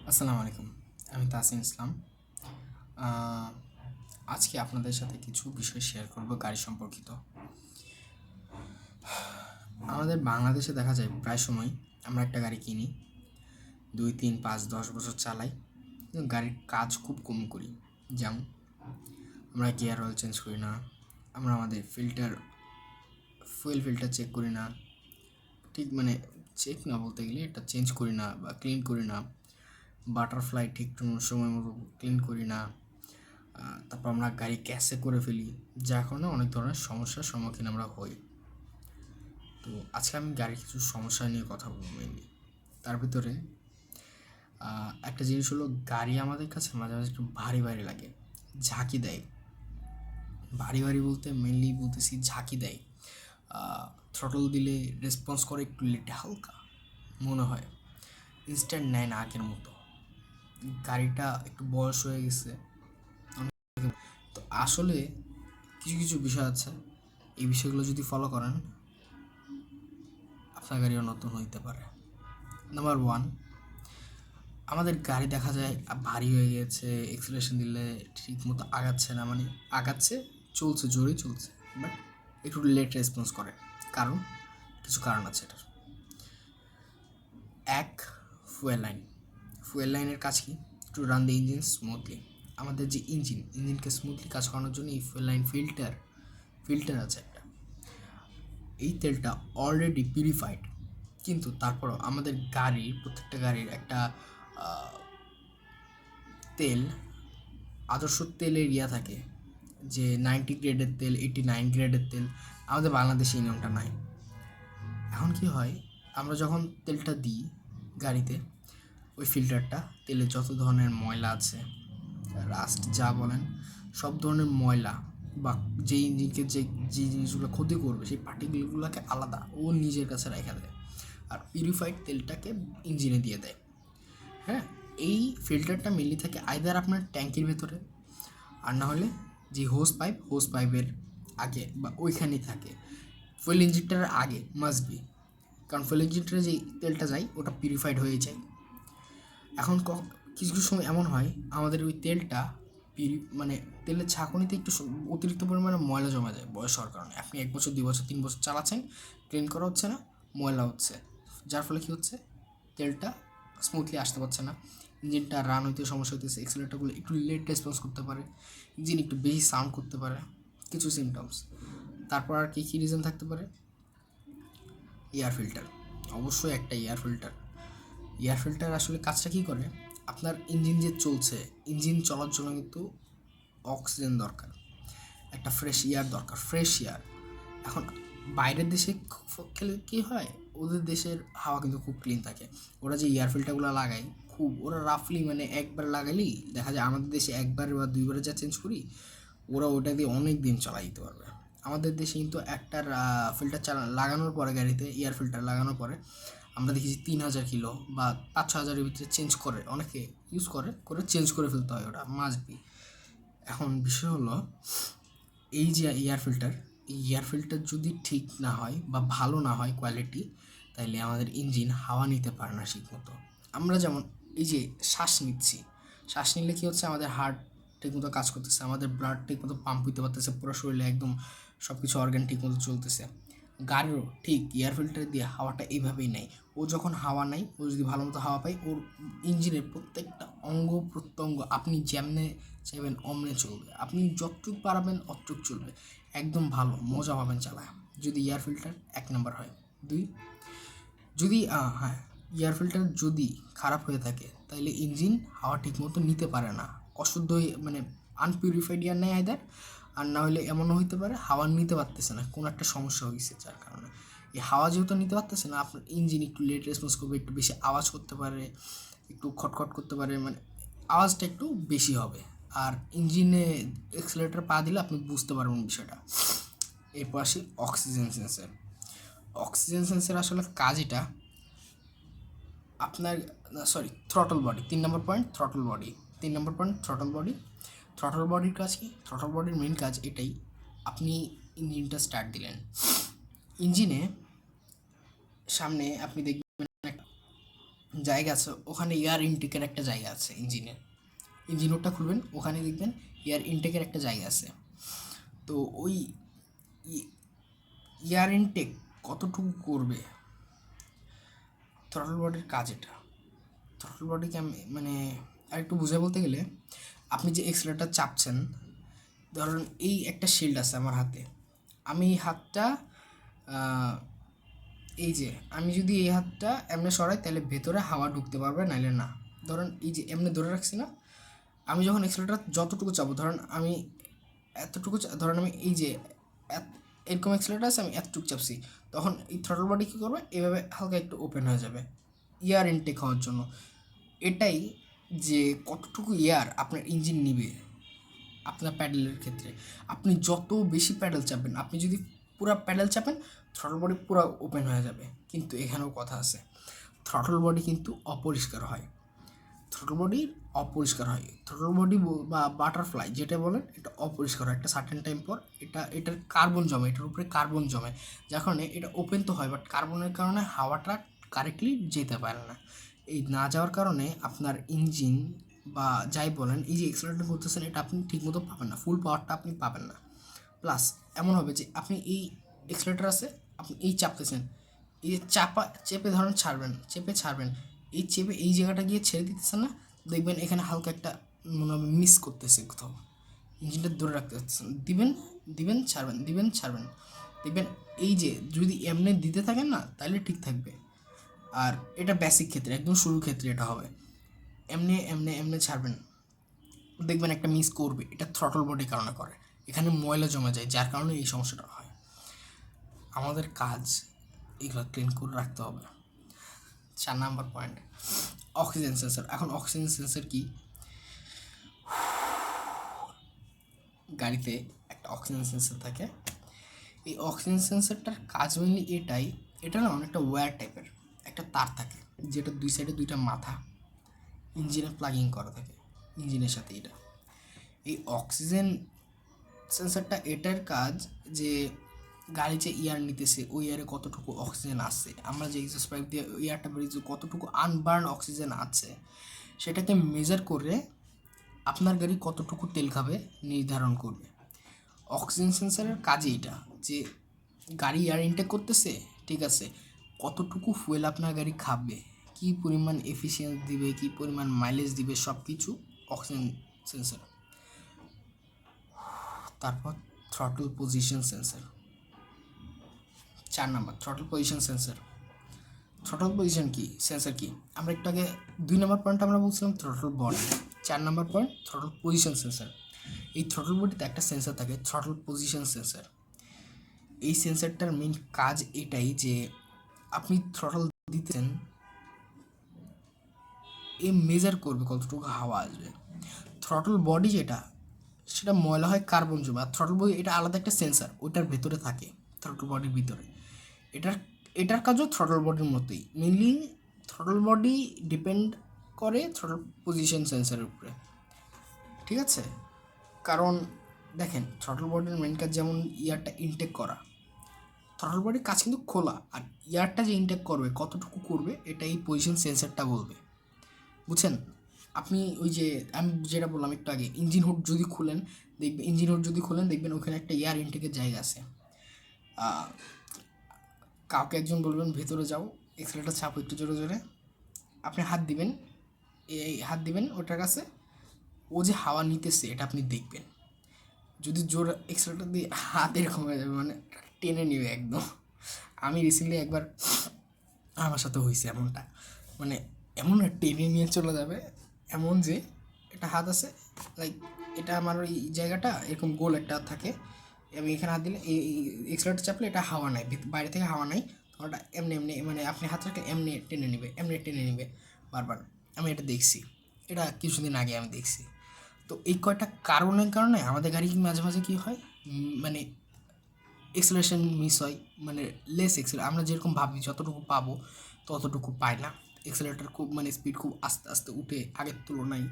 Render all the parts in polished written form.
আসসালামু আলাইকুম। আমি তাসিম ইসলাম। আহ, আজকে আপনাদের সাথে কিছু বিষয় শেয়ার করব গাড়ি সম্পর্কিত। আমাদের বাংলাদেশে দেখা যায় প্রায় সময় আমরা একটা গাড়ি কিনি, 2, 3, 5, 10 বছর চালাই, কিন্তু গাড়ির কাজ খুব কম করি। যেমন আমরা গিয়ার অয়েল চেঞ্জ করি না, আমরা আমাদের ফুয়েল ফিল্টার চেক করি না, ঠিক মানে চেক না বলতে গেলে এটা চেঞ্জ করি না বা ক্লিন করি না, বাটারফ্লাই ঠিক সময় মতো ক্লিন করি না। তারপর আমরা গাড়ি ক্যাশে করে ফেলি, যার কারণে অনেক ধরনের সমস্যার সম্মুখীন আমরা হই। তো আজকে আমি গাড়ির কিছু সমস্যা নিয়ে কথা বলবো মেনলি। তার ভিতরে একটা জিনিস হলো, গাড়ি আমাদের কাছে মাঝে মাঝে একটু ভারী ভারী লাগে, ঝাঁকি দেয়। ভারী ভারী বলতে মেনলি বলতেছি ঝাঁকি দেয়। থ্রটল দিলে রেসপন্স করে একটু লেটে, হালকা মনে হয়, ইনস্ট্যান্ট নেয় না আগের মতো। গাড়িটা একটু বয়স হয়ে গেছে। তো আসলে কিছু কিছু বিষয় আছে, এই বিষয়গুলো যদি ফলো করেন আপনার গাড়িও নতুন হইতে পারে। নাম্বার ওয়ান, আমাদের গাড়ি দেখা যায় ভারী হয়ে গেছে, এক্সেলারেশন দিলে ঠিক মতো আগাচ্ছে না, মানে আগাচ্ছে, চলছে, জোরেই চলছে, বাট একটু লেট রেসপন্স করে। কারণ কিছু কারণ আছে এটার। এক, ফুয়েল লাইন। ফুয়েল লাইনের কাজ কি? To run the engine smoothly. আমাদের যে ইঞ্জিনকে স্মুথলি কাজ করানোর জন্য এই ফুয়েল লাইন ফিল্টার আছে একটা। এই তেলটা অলরেডি পিউরিফাইড, কিন্তু তারপরও আমাদের প্রত্যেকটা গাড়ির একটা তেল, আদর্শ তেলের থাকে, যে 90 গ্রেডের তেল, 89 গ্রেডের তেল। আমাদের বাংলাদেশে এই নিয়মটা নাই। এখন কি হয়, আমরা যখন তেলটা দিই গাড়িতে, ওই ফিল্টারটা তেলে যত ধরনের ময়লা আছে, রাস্ট যা বলেন, সব ধরনের ময়লা বা যে ইঞ্জিনকে যে জিনিসগুলো ক্ষতি করবে সেই পার্টিকেলগুলোকে আলাদা ও নিজের কাছে রেখে দেয়, আর পিউরিফাইড তেলটাকে ইঞ্জিনে দিয়ে দেয়। হ্যাঁ, এই ফিল্টারটা মেনলি থাকে আইদার আপনার ট্যাঙ্কির ভেতরে, আর না হলে যে হোস পাইপের আগে বা ওইখানেই থাকে। ফুয়েল ইঞ্জিনটার আগে মাস্ট বি, কারণ ফুয়েল ইঞ্জিনটারে যে তেলটা যায় ওটা পিউরিফাইড হয়ে যায়। এখন কিছু কিছু সময় এমন হয় আমাদের ওই তেলটা মানে তেলের ছাঁকুনিতে একটু অতিরিক্ত পরিমাণে ময়লা জমা যায় বয়স হওয়ার কারণে। আপনি 1 বছর, 2 বছর, 3 বছর চালাচ্ছেন, ক্লিন করা হচ্ছে না, ময়লা হচ্ছে, যার ফলে কী হচ্ছে, তেলটা স্মুথলি আসতে পারছে না, ইঞ্জিনটা রান হইতে সমস্যা হইতেছে, এক্সেলেটারগুলো একটু লেট রেসপন্স করতে পারে, ইঞ্জিন একটু বেশি সাউন্ড করতে পারে, কিছু সিমটমস। তারপর আর কী কী রিজন থাকতে পারে? এয়ার ফিল্টার, অবশ্যই একটা এয়ার ফিল্টার আসলে কাজটা কী করে, আপনার ইঞ্জিন যে চলছে, ইঞ্জিন চলার জন্য কিন্তু অক্সিজেন দরকার, একটা ফ্রেশ এয়ার দরকার, ফ্রেশ এয়ার। এখন বাইরের দেশে খেলে কী হয়, ওদের দেশের হাওয়া কিন্তু খুব ক্লিন থাকে। ওরা যে এয়ার ফিল্টারগুলো লাগায়, ওরা রাফলি মানে একবার লাগালেই দেখা যায়, আমাদের দেশে একবার বা দুইবারে যা চেঞ্জ করি, ওরা ওটা দিয়ে অনেক দিন চালাই দিতে পারবে। আমাদের দেশে কিন্তু একটা ফিল্টার লাগানোর পরে, গাড়িতে এয়ার ফিল্টার লাগানোর পরে আমরা দেখেছি 3,000 কিলো বা 5-6 হাজারের ভিতরে চেঞ্জ করে, অনেকে ইউজ করে চেঞ্জ করে ফেলতে হয়, ওটা মাস্ট বি। এখন বিষয় হলো, এই যে এয়ার ফিল্টার যদি ঠিক না হয় বা ভালো না হয় কোয়ালিটি, তাইলে আমাদের ইঞ্জিন হাওয়া নিতে পারে না ঠিক মতো। আমরা যেমন এই যে শ্বাস নিলে কী হচ্ছে, আমাদের হার্ট ঠিকমতো কাজ করতেছে, আমাদের ব্লাড ঠিকমতো পাম্প হইতে পারতেছে, পুরো শরীরে একদম সব কিছু অর্গান ঠিকমতো চলতেছে। গাড়িরও ঠিক এয়ার ফিল্টার দিয়ে হাওয়াটা এইভাবেই নেয়। ও যখন হাওয়া নেয়, ও যদি ভালো মতো হাওয়া পায়, ওর ইঞ্জিনের প্রত্যেকটা অঙ্গ প্রত্যঙ্গ আপনি যেমনে চাইবেন অমনে চলবে, আপনি যতটুক পারাবেন অতটুক চলবে, একদম ভালো মজা পাবেন চালায়, যদি এয়ার ফিল্টার 1 নম্বর হয়। 2, যদি হ্যাঁ, এয়ার ফিল্টার যদি খারাপ হয়ে থাকে, তাহলে ইঞ্জিন হাওয়া ঠিকমতো নিতে পারে না, অশুদ্ধ মানে আনপিউরিফাইড এয়ার নেয় আইদার, আর না হলে এমনও হইতে পারে হাওয়া নিতে পারতেছে না, কোনো একটা সমস্যা হয়েছে, যার কারণে এই হাওয়া যেহেতু নিতে পারতেছে না, আপনার ইঞ্জিন একটু লেট রেসপন্স করবে, একটু বেশি আওয়াজ করতে পারে, একটু খটখট করতে পারে, মানে আওয়াজটা একটু বেশি হবে। আর ইঞ্জিনে এক্সেলেটার পা দিলে আপনি বুঝতে পারবেন বিষয়টা। এরপর আসি অক্সিজেন সেন্সর আসলে কাজ এটা আপনার, সরি, থ্রটল বডি, 3 নম্বর পয়েন্ট থ্রটল বডি, 3 নম্বর পয়েন্ট থ্রটল বডির কাজ কি? থ্রটল বডির মেন কাজ এটাই, আপনি ইঞ্জিনটা স্টার্ট দিলেন, ইঞ্জিনে সামনে আপনি দেখবেন জায়গা আছে, ওখানে এয়ার ইনটেকের একটা জায়গা আছে ইঞ্জিনের। ইঞ্জিন রুমটা খুলবেন, ওখানে দেখবেন এয়ার ইনটেকের একটা জায়গা আছে। তো ওই এয়ার ইনটেক কতটুকু করবে, থ্রটল বডির কাজ এটা। থ্রটল বডিকে আমি মানে আর একটু বুঝে বলতে গেলে, আপনি যে এক্সেলেটার চাপছেন, ধরুন এই একটা শিল্ড আছে আমার হাতে, আমি এই হাতটা এই যে আমি যদি এই হাতটা এমনি সরাই তাহলে ভেতরে হাওয়া ঢুকতে পারবে, নাইলে না। ধরুন এই যে এমনি ধরে রাখছি না, আমি যখন এক্সেলেটার যতটুকু চাপবো, ধরুন আমি এতটুকু ধরুন আমি এই যে এরকম এক্সেলেটার আছে, আমি এতটুকু চাপছি, তখন এই থ্রটল বডি কী করবে, এভাবে হালকা একটু ওপেন হয়ে যাবে এয়ার ইনটেক হওয়ার জন্য। এটাই যে কতটুকু এয়ার আপনার ইঞ্জিন নিবে আপনার প্যাডেলের ক্ষেত্রে। আপনি যত বেশি প্যাডেল চাপবেন, আপনি যদি পুরো প্যাডেল চাপেন, থ্রটল বডি পুরো ওপেন হয়ে যাবে। কিন্তু এখানেও কথা আছে, থ্রটল বডি কিন্তু অপরিষ্কার হয়। থ্রটল বডি অপরিষ্কার হয়, থ্রটল বডি বা বাটারফ্লাই যেটা বলেন, এটা অপরিষ্কার হয় একটা সার্টেন টাইম পর। এটার কার্বন জমে, এটার উপরে কার্বন জমে, যার কারণে এটা ওপেন তো হয়, বাট কার্বনের কারণে হাওয়াটা কারেক্টলি যেতে পারে না। এই না যাওয়ার কারণে আপনার ইঞ্জিন বা যাই বলেন, এই যে এক্সেলারেটর করতেছেন, এটা আপনি ঠিকমতো পাবেন না, ফুল পাওয়ারটা আপনি পাবেন না। প্লাস এমন হবে যে আপনি এই এক্সেলেটার আছে, আপনি এই চাপতেছেন, এই যে চেপে ধরেন ছাড়বেন, চেপে ছাড়বেন, এই চেপে এই জায়গাটা গিয়ে ছেড়ে দিতেছেন না, দেখবেন এখানে হালকা একটা মনে হবে মিস করতেছে কোথাও, ইঞ্জিনটা ধরে রাখতে পারতেছেন, দিবেন দিবেন ছাড়বেন, দিবেন ছাড়বেন, দেখবেন এই যে যদি এমনি দিতে থাকেন না, তাহলে ঠিক থাকবে। আর এটা বেসিক ক্ষেত্রে, একদম শুরুর ক্ষেত্রে এটা হবে, এমনি এমনি এমনি ছাড়বেন, দেখবেন একটা মিস করবে। এটা থ্রটল বডির কারণে করে, এখানে ময়লা জমে যায়, যার কারণে এই সমস্যাটা হয়। আমাদের কাজ এগুলো ক্লিন করে রাখতে হবে। 4 নাম্বার পয়েন্ট, অক্সিজেন সেন্সর। এখন অক্সিজেন সেন্সর কি, গাড়িতে একটা অক্সিজেন সেন্সর থাকে। এই অক্সিজেন সেন্সরটার কাজ মেনলি এটাই, এটা না অনেকটা ওয়্যার টাইপের একটা তার থাকে, যেটা দুই সাইডে দুইটা মাথা ইঞ্জিনে প্লাগিং করা থাকে ইঞ্জিনের সাথে। এটা এই অক্সিজেন সেন্সরটা, এটার কাজ যে গাড়ি যে এয়ার নিতেছে, ওই এয়ারে কতটুকু অক্সিজেন আছে, আমরা যে এক্সস্ট পাইপ দিয়ে এয়ারটা বেরিয়েছে কতটুকু আনবার্ন অক্সিজেন আছে, সেটাকে মেজার করে আপনার গাড়ি কতটুকু তেল খাবে নির্ধারণ করবে। অক্সিজেন সেন্সরের কাজই এটা, যে গাড়ি এয়ার ইনটেক করতেছে, ঠিক আছে, কতটুকু ফুয়েল আপনার গাড়ি খাবে, কী পরিমাণ এফিসিয়েন্স দিবে, কী পরিমাণ মাইলেজ দিবে, সব কিছু অক্সিজেন সেন্সর। তারপর throttle position sensor, 4 number throttle position sensor. Throttle position কি সেন্সর কি, আমরা একটু আগে 2 নম্বর পয়েন্ট আমরা বলছিলাম থ্রটল বডি, 4 নম্বর পয়েন্ট থ্রটল পজিশন সেন্সর। এই থ্রটল বডিতে একটা সেন্সর থাকে, থ্রটল পজিশন সেন্সর। এই সেন্সরটার মেইন কাজ এটাই যে আপনি থ্রটল দিতেছেন, এ মেজার করবে কতটুকু হাওয়া আসবে। থ্রটল বডি যেটা, সেটা ময়লা হয় কার্বন জমে, আর থ্রটল বডি এটা আলাদা একটা সেন্সর, ওইটার ভেতরে থাকে থ্রটল বডির ভিতরে। এটার এটার কাজও থ্রটল বডির মতোই, মেনলি থ্রটল বডি ডিপেন্ড করে থ্রটল পজিশন সেন্সরের উপরে, ঠিক আছে। কারণ দেখেন, থ্রটল বডির মেন কাজ যেমন ইয়ারটা ইনটেক করা, থ্রটল বডির কাজ কিন্তু খোলা, আর ইয়ারটা যে ইনটেক করবে কতটুকু করবে, এটা এই পজিশন সেন্সরটা বলবে, বুঝছেন। আপনি ওই যে আমি যেটা বললাম একটু আগে, ইঞ্জিন হুড যদি খুলেন, দেখবেন ওখানে একটা এয়ার ইনটেকের জায়গা আছে। কাউকে একজন বলবেন ভেতরে যাও, এক্সেলেটার চাপো একটু জোরে জোরে, আপনি হাত দিবেন, এই হাত দিবেন ওটার কাছে, ও যে হাওয়া নিতেছে এটা আপনি দেখবেন। যদি জোর এক্সেলেটার দিয়ে হাত এরকম হয়ে যাবে, মানে টেনে নিবে একদম। আমি রিসেন্টলি একবার আমার সাথে হয়েছে এমনটা, মানে এমন টেনে নিয়ে চলে যাবে, এমন যে একটা হাত আছে, লাইক এটা আমার ওই জায়গাটা এরকম গোল একটা থাকে, এবং এখানে হাত দিলে এই এক্সেলেটার চাপলে এটা হাওয়া নাই, বাইরে থেকে হাওয়া নাই, ওটা এমনি এমনি মানে আপনি হাত রাখলে এমনি টেনে নেবে বারবার। আমি এটা দেখছি, এটা কিছুদিন আগে আমি দেখছি। তো এই কয়টা কারণের কারণে আমাদের গাড়ি মাঝে মাঝে কী হয়, মানে এক্সেলারেশন মিস হয়, মানে লেস আমরা যেরকম ভাবি যতটুকু পাবো ততটুকু পাই না। এক্সেলেটার খুব মানে স্পিড খুব আস্তে আস্তে উঠে, আগের তুলনায়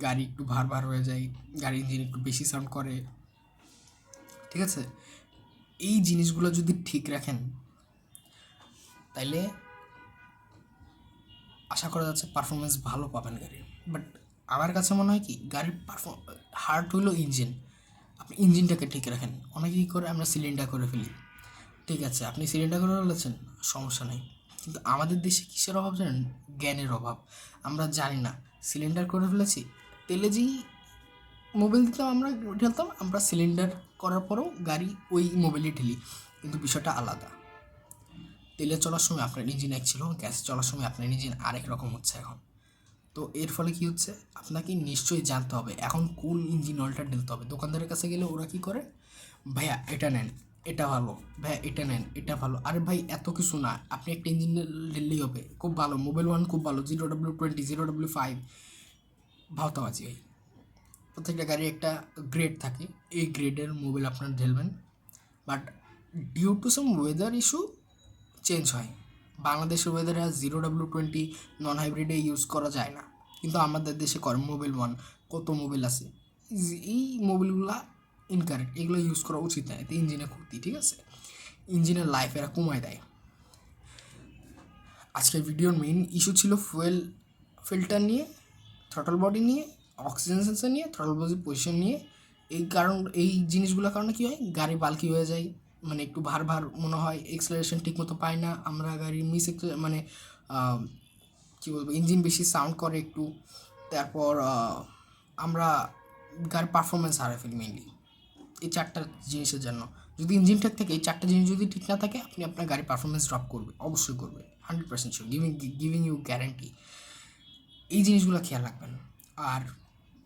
গাড়ি একটু ভার হয়ে যায়, গাড়ির ইঞ্জিন একটু বেশি সাউন্ড করে, ঠিক আছে। এই জিনিসগুলো যদি ঠিক রাখেন, তাইলে আশা করা যাচ্ছে পারফরমেন্স ভালো পাবেন গাড়ির। বাট আমার কাছে মনে হয় কি, গাড়ির হার্ট হইলো ইঞ্জিন। আপনি ইঞ্জিনটাকে ঠিক রাখেন। অনেকে কী করে, আমরা সিলিন্ডার করে ফেলি। ঠিক আছে, আপনি সিলিন্ডার করে ফেলেছেন, সমস্যা নেই। কিন্তু আমাদের দেশে কিসের অভাব জানেন? জ্ঞানের অভাব। আমরা জানি না সিলিন্ডার করে ফেলেছি, তেলে যেই মোবিল দিতাম আমরা ঢেলতাম, আমরা সিলিন্ডার করার পরেও গাড়ি ওই মোবিলই ঢেলি। কিন্তু বিষয়টা আলাদা। তেলে চলার সময় আপনার ইঞ্জিন এক ছিল, গ্যাসে চলার সময় আপনার ইঞ্জিন আরেক রকম হচ্ছে এখন। তো এর ফলে কী হচ্ছে, আপনাকে নিশ্চয়ই জানতে হবে এখন কোন ইঞ্জিন অয়েলটা ঢেলতে হবে। দোকানদারের কাছে গেলে ওরা কী করে, ভাইয়া এটা নেন, এটা ভালো, ভাইয়া এটা নেন, এটা ভালো। আরে ভাই এত কিছু না, আপনি একটা ইঞ্জিন ঢেললেই হবে। খুব ভালো, মোবাইল ওয়ান খুব ভালো, 0W20, 0W5, ভাওতাবাজি ভাই। প্রত্যেকটা গাড়ির একটা গ্রেড থাকে, এই গ্রেডের মোবিল আপনার ঢেলবেন। But due to some weather issue change হয়। বাংলাদেশের ওয়েদারে 0W20 নন হাইব্রিডে ইউজ করা যায় না, কিন্তু আমাদের দেশে করে। মোবিল ওয়ান, কত মোবিল আছে, এই মোবিলগুলা ইনকারেক্ট, এগুলো ইউজ করা উচিত না, এতে ইঞ্জিনের ক্ষতি। ঠিক আছে, ইঞ্জিনের লাইফ এরা কমায় দেয়। আজকের ভিডিওর মেইন ইস্যু ছিল ফুয়েল ফিল্টার নিয়ে, থ্রটল বডি নিয়ে, অক্সিজেন সেন্সার নিয়ে, থ্রটল বডি পজিশন নিয়ে। এই জিনিসগুলোর কারণে কী হয়, গাড়ি বাল্কি হয়ে যায়, মানে একটু ভার ভার মনে হয়, এক্সেলারেশন ঠিক মতো পায় না আমরা, গাড়ি মানে কী বলবো, ইঞ্জিন বেশি সাউন্ড করে একটু। তারপর আমরা গাড়ির পারফরমেন্স হারাই ফেলি মেইনলি এই চারটা জিনিসের জন্য। যদি ইঞ্জিন ঠিক থাকে, এই চারটা জিনিস যদি ঠিক না থাকে, আপনি আপনার গাড়ির পারফরমেন্স ড্রপ করবে, অবশ্যই করবে, 100% শিওর, গিভিং ইউ গ্যারান্টি। এই জিনিসগুলো খেয়াল রাখবেন। আর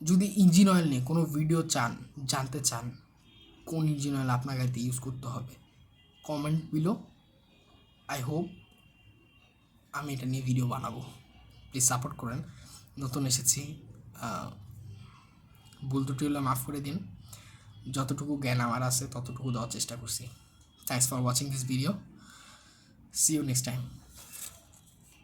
যদি ইঞ্জিন অয়েল নিয়ে কোনো ভিডিও চান, জানতে চান কোন ইঞ্জিন অয়েল আপনার গাড়িতে ইউজ করতে হবে, কমেন্ট বিলো। আই হোপ আমি এটা নিয়ে ভিডিও বানাবো, প্লিজ সাপোর্ট করেন। নতুন এসেছি, ভুল ত্রুটি হলে মাফ করে দিন। যতটুকু জ্ঞান আমার আছে ততটুকু দেওয়ার চেষ্টা করছি। Thanks for watching this video, see you next time.